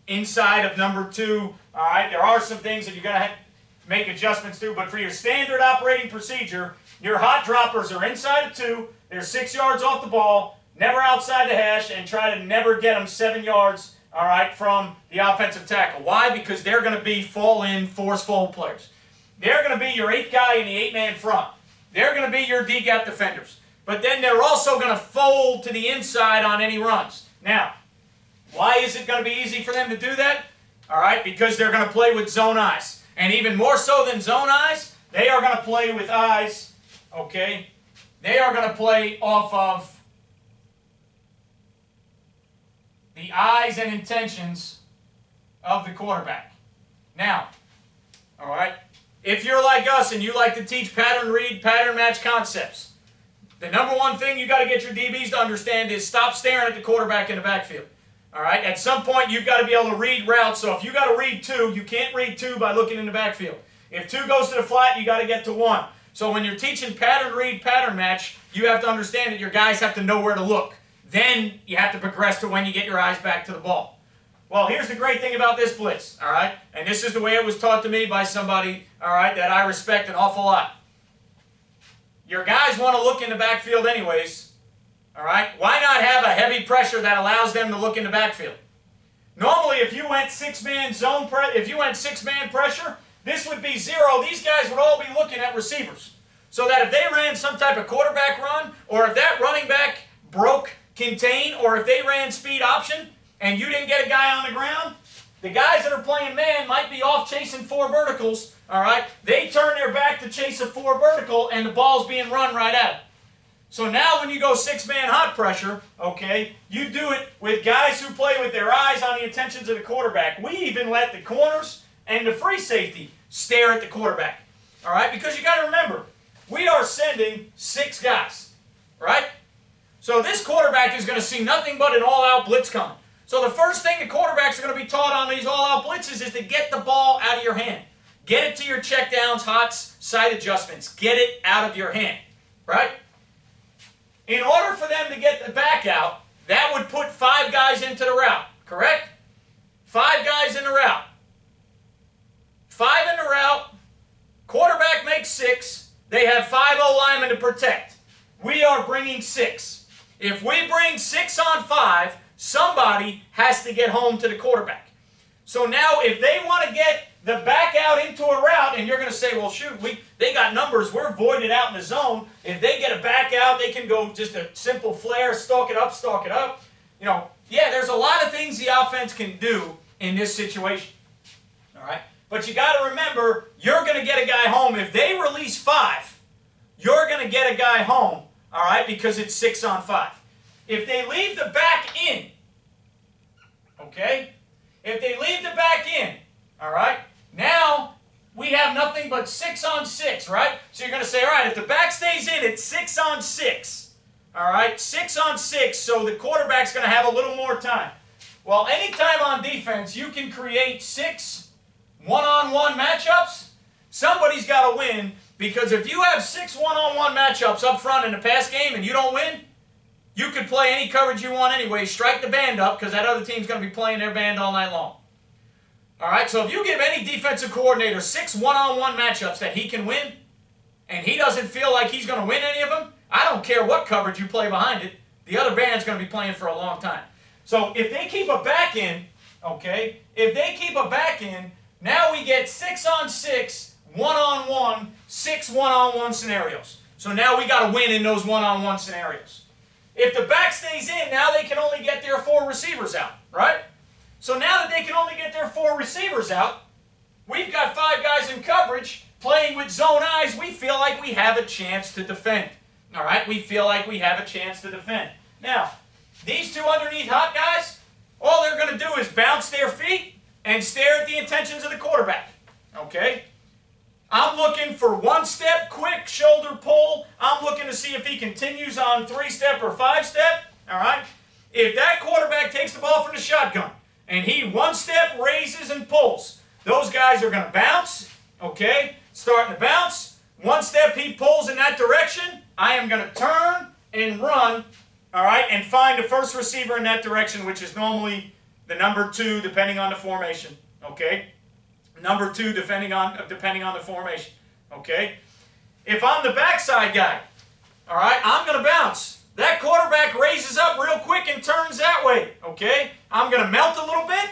[SPEAKER 1] inside of number 2. All right, there are some things that you're going to have to make adjustments to, but for your standard operating procedure, your hot droppers are inside of 2. They're 6 yards off the ball, never outside the hash, and try to never get them 7 yards, all right, from the offensive tackle. Why? Because they're going to be fall-in, force-fold players. They're going to be your 8th guy in the 8-man front. They're going to be your D-gap defenders. But then they're also going to fold to the inside on any runs. Now, why is it going to be easy for them to do that? All right, because they're going to play with zone eyes. And even more so than zone eyes, they are going to play with eyes, okay? They are going to play off of the eyes and intentions of the quarterback. Now, all right, if you're like us and you like to teach pattern read, pattern match concepts, the number one thing you got to get your DBs to understand is stop staring at the quarterback in the backfield. All right, at some point you've got to be able to read routes. So if you got to read 2, you can't read 2 by looking in the backfield. If 2 goes to the flat, you got to get to 1. So when you're teaching pattern read, pattern match, you have to understand that your guys have to know where to look. Then you have to progress to when you get your eyes back to the ball. Well, here's the great thing about this blitz, all right? And this is the way it was taught to me by somebody, all right, that I respect an awful lot. Your guys want to look in the backfield anyways, all right? Why not have a heavy pressure that allows them to look in the backfield? Normally, if you went six-man pressure, this would be zero. These guys would all be looking at receivers. So that if they ran some type of quarterback run, or if that running back broke contain, or if they ran speed option, and you didn't get a guy on the ground, the guys that are playing man might be off chasing four verticals, all right? They turn their back to chase a four vertical, and the ball's being run right at them. So now when you go six-man hot pressure, okay, you do it with guys who play with their eyes on the intentions of the quarterback. We even let the corners and the free safety stare at the quarterback, all right? Because you got to remember, we are sending six guys, right? So this quarterback is going to see nothing but an all-out blitz coming. So the first thing the quarterbacks are going to be taught on these all-out blitzes is to get the ball out of your hand. Get it to your checkdowns, hots, side adjustments. Get it out of your hand, right? In order for them to get the back out, that would put five guys into the route, correct? Five guys in the route. Five in the route. Quarterback makes six. They have 5 O-linemen to protect. We are bringing six. If we bring 6 on 5, somebody has to get home to the quarterback. So now if they want to get the back out into a route, and you're going to say, well, shoot, they got numbers. We're voided out in the zone. If they get a back out, they can go just a simple flare, stalk it up. You know, yeah, there's a lot of things the offense can do in this situation. All right? But you got to remember, you're going to get a guy home. If they release 5, you're going to get a guy home, all right, because it's 6 on 5. If they leave the back in, okay, if they leave the back in, all right, now we have nothing but 6 on 6, right? So you're going to say, all right, if the back stays in, it's 6 on 6, all right, 6 on 6, so the quarterback's going to have a little more time. Well, anytime on defense you can create 6 one-on-one matchups, somebody's got to win, because if you have 6 one-on-one matchups up front in the pass game and you don't win, you could play any coverage you want anyway, strike the band up, because that other team's going to be playing their band all night long. All right, so if you give any defensive coordinator 6 one-on-one matchups that he can win, and he doesn't feel like he's going to win any of them, I don't care what coverage you play behind it, the other band's going to be playing for a long time. So if they keep a back in, okay, if they keep a back in, now we get 6 on 6, one-on-one, 6 one-on-one scenarios. So now we got to win in those one-on-one scenarios. If the back stays in, now they can only get their 4 receivers out, right? So now that they can only get their 4 receivers out, we've got 5 guys in coverage playing with zone eyes. We feel like we have a chance to defend. All right? We feel like we have a chance to defend. Now, these 2 underneath hot guys, all they're going to do is bounce their feet and stare at the intentions of the quarterback. Okay? I'm looking for 1-step, quick shoulder pull. I'm looking to see if he continues on 3-step or 5-step. All right? If that quarterback takes the ball from the shotgun and he 1-step raises and pulls, those guys are going to bounce. Okay? Starting to bounce. 1-step he pulls in that direction. I am going to turn and run. All right? And find the first receiver in that direction, which is normally the number 2, depending on the formation. Okay? Number 2, depending on the formation. Okay? If I'm the backside guy, all right, I'm going to bounce. That quarterback raises up real quick and turns that way. Okay? I'm going to melt a little bit.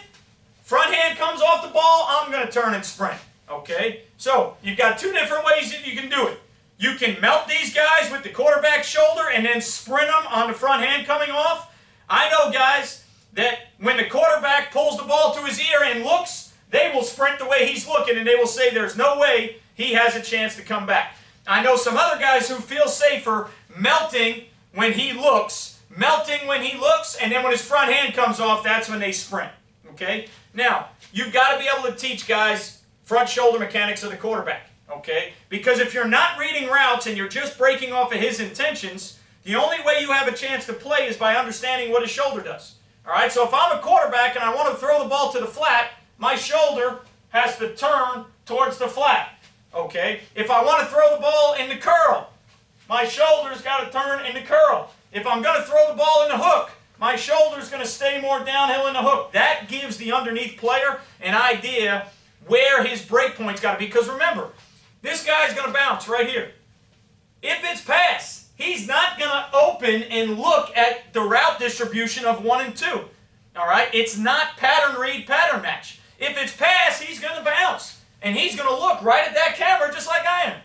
[SPEAKER 1] Front hand comes off the ball. I'm going to turn and sprint. Okay? So you've got 2 different ways that you can do it. You can melt these guys with the quarterback's shoulder and then sprint them on the front hand coming off. I know guys that when the quarterback pulls the ball to his ear and looks, they will sprint the way he's looking, and they will say there's no way he has a chance to come back. I know some other guys who feel safer melting when he looks, and then when his front hand comes off, that's when they sprint. Okay? Now, you've got to be able to teach guys front shoulder mechanics of the quarterback. Okay? Because if you're not reading routes and you're just breaking off of his intentions, the only way you have a chance to play is by understanding what his shoulder does. All right? So if I'm a quarterback and I want to throw the ball to the flat, my shoulder has to turn towards the flat. Okay? If I want to throw the ball in the curl, my shoulder's got to turn in the curl. If I'm going to throw the ball in the hook, my shoulder's going to stay more downhill in the hook. That gives the underneath player an idea where his break point's got to be. Because remember, this guy's going to bounce right here. If it's pass, he's not going to open and look at the route distribution of 1 and 2. All right? It's not pattern read, pattern match. If it's pass, he's going to bounce. And he's going to look right at that camera just like I am.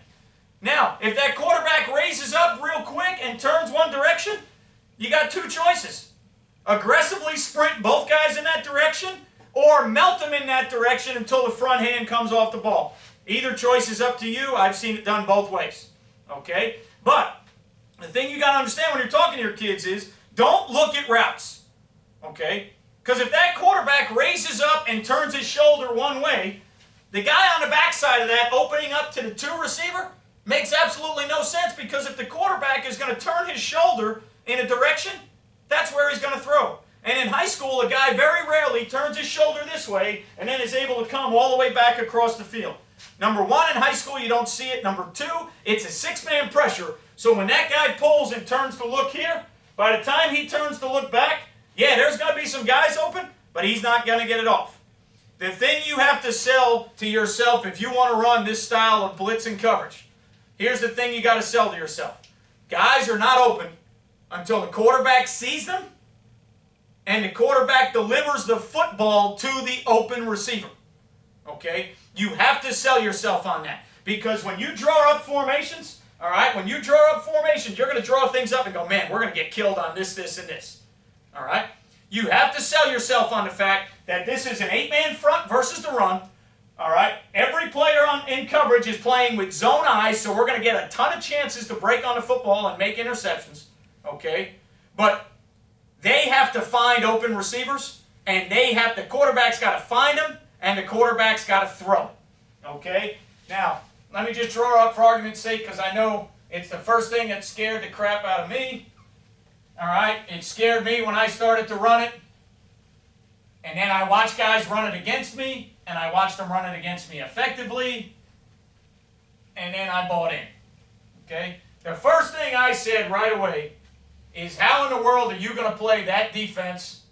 [SPEAKER 1] Now, if that quarterback raises up real quick and turns one direction, you got two choices. Aggressively sprint both guys in that direction, or melt them in that direction until the front hand comes off the ball. Either choice is up to you. I've seen it done both ways. Okay? But the thing you got to understand when you're talking to your kids is don't look at routes. Okay? Because if that quarterback raises up and turns his shoulder one way, the guy on the backside of that opening up to the 2 receiver makes absolutely no sense, because if the quarterback is going to turn his shoulder in a direction, that's where he's going to throw. And in high school, a guy very rarely turns his shoulder this way and then is able to come all the way back across the field. Number 1, in high school, you don't see it. Number 2, it's a 6-man pressure. So when that guy pulls and turns to look here, by the time he turns to look back, yeah, there's going to be some guys open, but he's not going to get it off. The thing you have to sell to yourself if you want to run this style of blitz and coverage, here's the thing you got to sell to yourself. Guys are not open until the quarterback sees them and the quarterback delivers the football to the open receiver. Okay? You have to sell yourself on that. Because when you draw up formations, all right, when you draw up formations, you're going to draw things up and go, man, we're going to get killed on this, this, and this. All right? You have to sell yourself on the fact that this is an 8-man front versus the run. All right? Every player in coverage is playing with zone eyes, so we're going to get a ton of chances to break on the football and make interceptions. Okay? But they have to find open receivers, and the quarterback's got to find them, and the quarterback's got to throw. Okay? Now, let me just draw up for argument's sake, because I know it's the first thing that scared the crap out of me. All right? It scared me when I started to run it. And then I watched guys run it against me, and I watched them run it against me effectively, and then I bought in. Okay? The first thing I said right away is, how in the world are you going to play that defense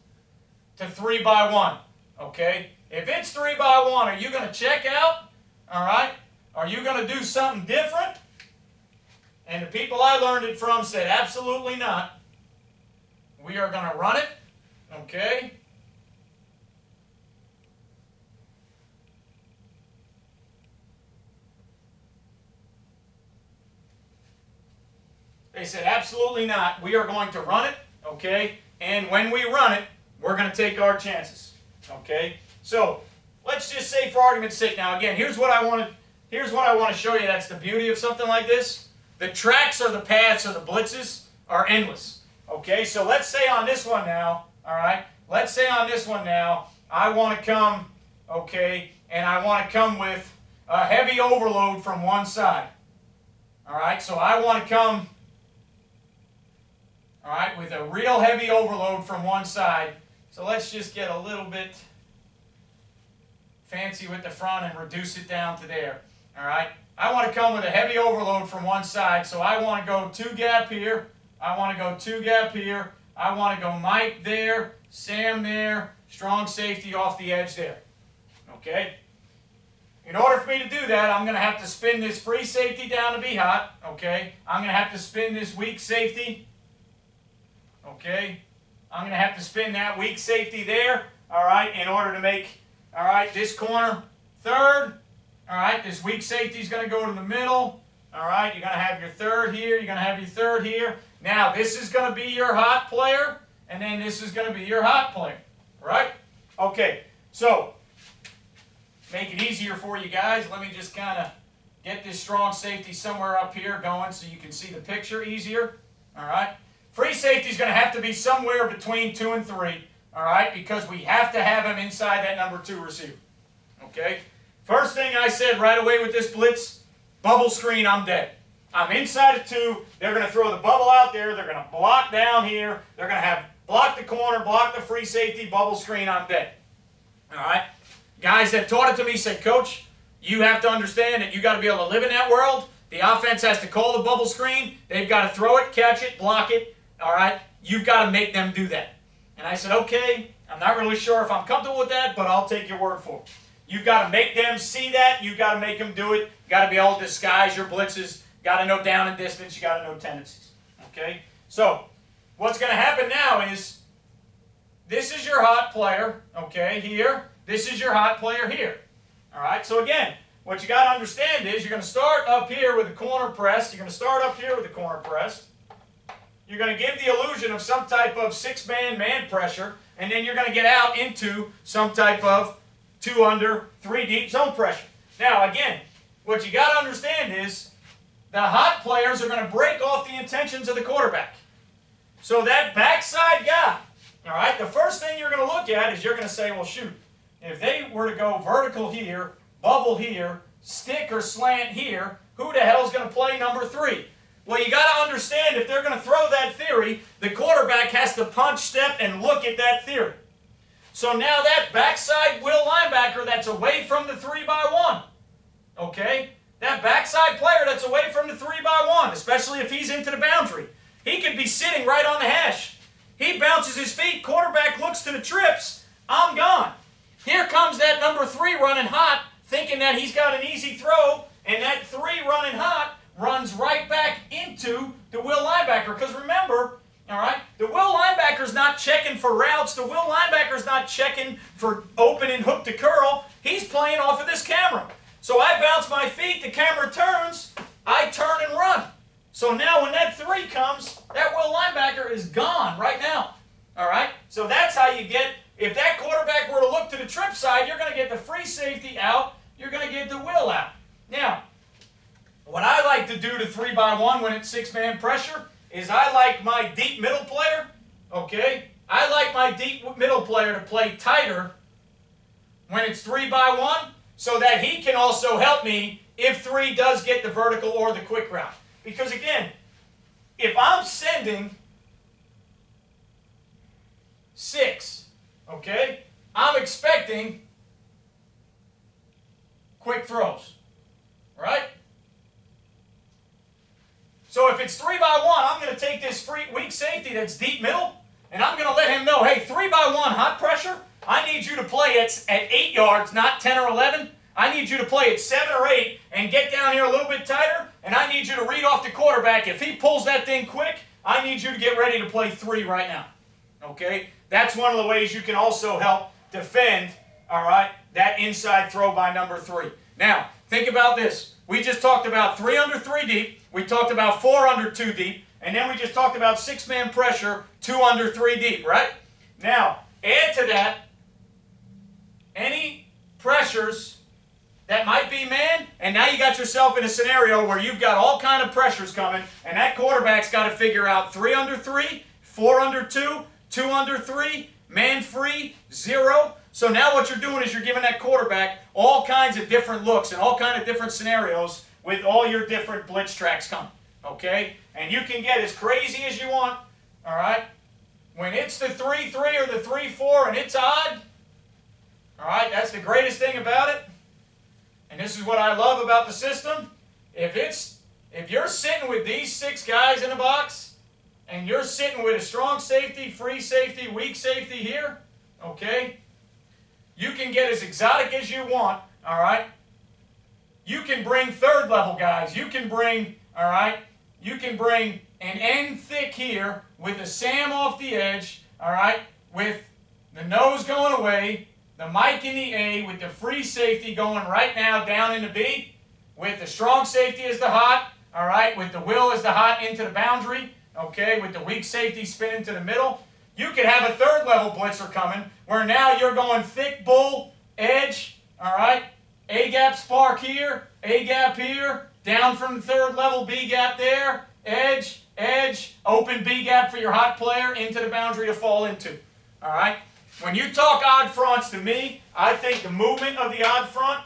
[SPEAKER 1] to 3-by-1? Okay? If it's 3-by-1, are you going to check out? All right? Are you going to do something different? And the people I learned it from said, absolutely not. We are going to run it. Okay? They said, absolutely not. We are going to run it, okay? And when we run it, we're going to take our chances, okay? So let's just say, for argument's sake, now again, here's what I want to show you. That's the beauty of something like this. The tracks or the paths or the blitzes are endless, okay? So let's say on this one now, all right? Let's say on this one now, I want to come, okay, and I want to come with a heavy overload from one side, all right? So I want to come, all right, with a real heavy overload from one side. So let's just get a little bit fancy with the front and reduce it down to there. All right. I want to come with a heavy overload from one side. So I want to go 2 gap here. I want to go 2 gap here. I want to go Mike there, Sam there, strong safety off the edge there. Okay. In order for me to do that, I'm going to have to spin this free safety down to be hot. Okay. I'm going to have to spin this weak safety. Okay, I'm going to have to spin that weak safety there, all right, in order to make, all right, this corner third. All right, this weak safety is going to go to the middle. All right, you're going to have your third here. You're going to have your third here. Now, this is going to be your hot player, and then this is going to be your hot player, right? Okay, so make it easier for you guys. Let me just kind of get this strong safety somewhere up here going so you can see the picture easier, all right? Free safety is going to have to be somewhere between 2 and 3, all right, because we have to have him inside that number 2 receiver, okay? First thing I said right away with this blitz, bubble screen, I'm dead. I'm inside of 2. They're going to throw the bubble out there. They're going to block down here. They're going to have block the corner, block the free safety, bubble screen, I'm dead. All right? Guys that taught it to me said, Coach, you have to understand that you got to be able to live in that world. The offense has to call the bubble screen. They've got to throw it, catch it, block it. All right? You've got to make them do that. And I said, okay, I'm not really sure if I'm comfortable with that, but I'll take your word for it. You've got to make them see that. You've got to make them do it. You've got to be able to disguise your blitzes. Got to know down and distance. You got to know tendencies. Okay? So, what's going to happen now is, this is your hot player, okay, here. This is your hot player here. All right? So, again, what you got to understand is you're going to start up here with the corner pressed. You're going to start up here with the corner pressed. You're going to give the illusion of some type of six-man man pressure, and then you're going to get out into some type of 2 under, 3 deep zone pressure. Now, again, what you got to understand is the hot players are going to break off the intentions of the quarterback. So that backside guy, all right, the first thing you're going to look at is you're going to say, well, shoot, if they were to go vertical here, bubble here, stick or slant here, who the hell's going to play number 3? Well, you got to understand, if they're going to throw that theory, the quarterback has to punch, step, and look at that theory. So now that backside will linebacker that's away from the 3-by-1, okay, that backside player that's away from the 3-by-1, especially if he's into the boundary, he could be sitting right on the hash. He bounces his feet, quarterback looks to the trips, I'm gone. Here comes that number 3 running hot, thinking that he's got an easy throw, and that 3 running hot runs right back into the will linebacker. Because remember, all right, the will linebacker's not checking for routes. The will linebacker's not checking for open and hook to curl. He's playing off of this camera. So I bounce my feet, the camera turns, I turn and run. So now when that 3 comes, that will linebacker is gone right now. All right? So that's how you get, if that quarterback were to look to the trip side, you're going to get the free safety out, you're going to get the will out. Now, what I like to do to 3-by-1 when it's 6-man pressure is I like my deep middle player, okay? I like my deep middle player to play tighter when it's 3-by-1 so that he can also help me if 3 does get the vertical or the quick route. Because again, if I'm sending 6, okay, I'm expecting quick throws, right? So if it's 3-by-1, I'm going to take this free weak safety that's deep middle, and I'm going to let him know, hey, 3-by-1 hot pressure, I need you to play at 8 yards, not 10 or 11. I need you to play at 7 or 8 and get down here a little bit tighter, and I need you to read off the quarterback. If he pulls that thing quick, I need you to get ready to play 3 right now. Okay? That's one of the ways you can also help defend, all right, that inside throw by number 3. Now, think about this. We just talked about 3 under 3 deep. We talked about 4 under 2 deep. And then we just talked about 6-man pressure, 2 under 3 deep, right? Now, add to that any pressures that might be man, and now you got yourself in a scenario where you've got all kind of pressures coming, and that quarterback's got to figure out 3 under 3, 4 under 2, 2 under 3, man free, 0. So now what you're doing is you're giving that quarterback all kinds of different looks and all kinds of different scenarios with all your different blitz tracks coming, okay? And you can get as crazy as you want, all right? When it's the 3-3 or the 3-4 and it's odd, all right, that's the greatest thing about it. And this is what I love about the system. If you're sitting with these 6 guys in the box, and you're sitting with a strong safety, free safety, weak safety here, okay, you can get as exotic as you want, all right? You can bring 3rd level guys. You can bring, all right, you can bring an end thick here with a Sam off the edge, all right, with the nose going away, the Mike in the A, with the free safety going right now down in the B, with the strong safety as the hot, all right, with the will as the hot into the boundary, okay, with the weak safety spinning to the middle. You could have a 3rd level blitzer coming where now you're going thick bull, edge, all right, A-gap spark here, A-gap here, down from the 3rd level, B-gap there, edge, edge, open B-gap for your hot player into the boundary to fall into, all right? When you talk odd fronts to me, I think the movement of the odd front,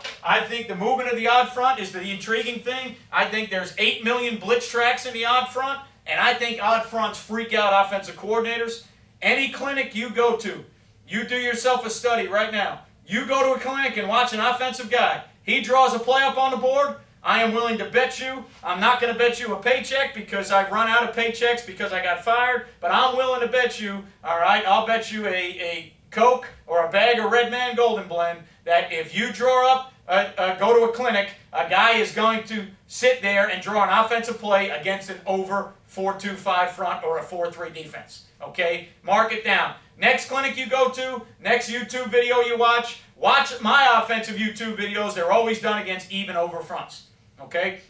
[SPEAKER 1] is the intriguing thing. I think there's 8 million blitz tracks in the odd front, and I think odd fronts freak out offensive coordinators. Any clinic you go to, you do yourself a study right now. You go to a clinic and watch an offensive guy. He draws a play up on the board. I am willing to bet you. I'm not going to bet you a paycheck because I've run out of paychecks because I got fired, but I'm willing to bet you, all right, I'll bet you a Coke or a bag of Red Man Golden Blend that if you draw up, go to a clinic, a guy is going to sit there and draw an offensive play against an over 4-2-5 front or a 4-3 defense. Okay? Mark it down. Next clinic you go to, next YouTube video you watch my offensive YouTube videos. They're always done against even over fronts. Okay?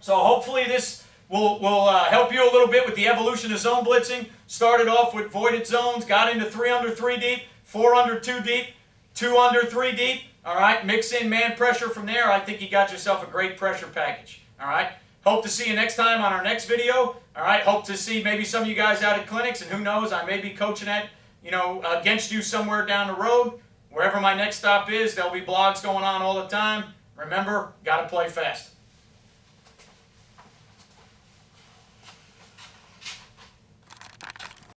[SPEAKER 1] So hopefully this will help you a little bit with the evolution of zone blitzing. Started off with voided zones, got into 3 under 3 deep, 4 under 2 deep, 2 under 3 deep. All right, mix in man pressure from there. I think you got yourself a great pressure package. All right, hope to see you next time on our next video. All right, hope to see maybe some of you guys out at clinics, and who knows, I may be coaching at, against you somewhere down the road. Wherever my next stop is, there'll be blogs going on all the time. Remember, got to play fast.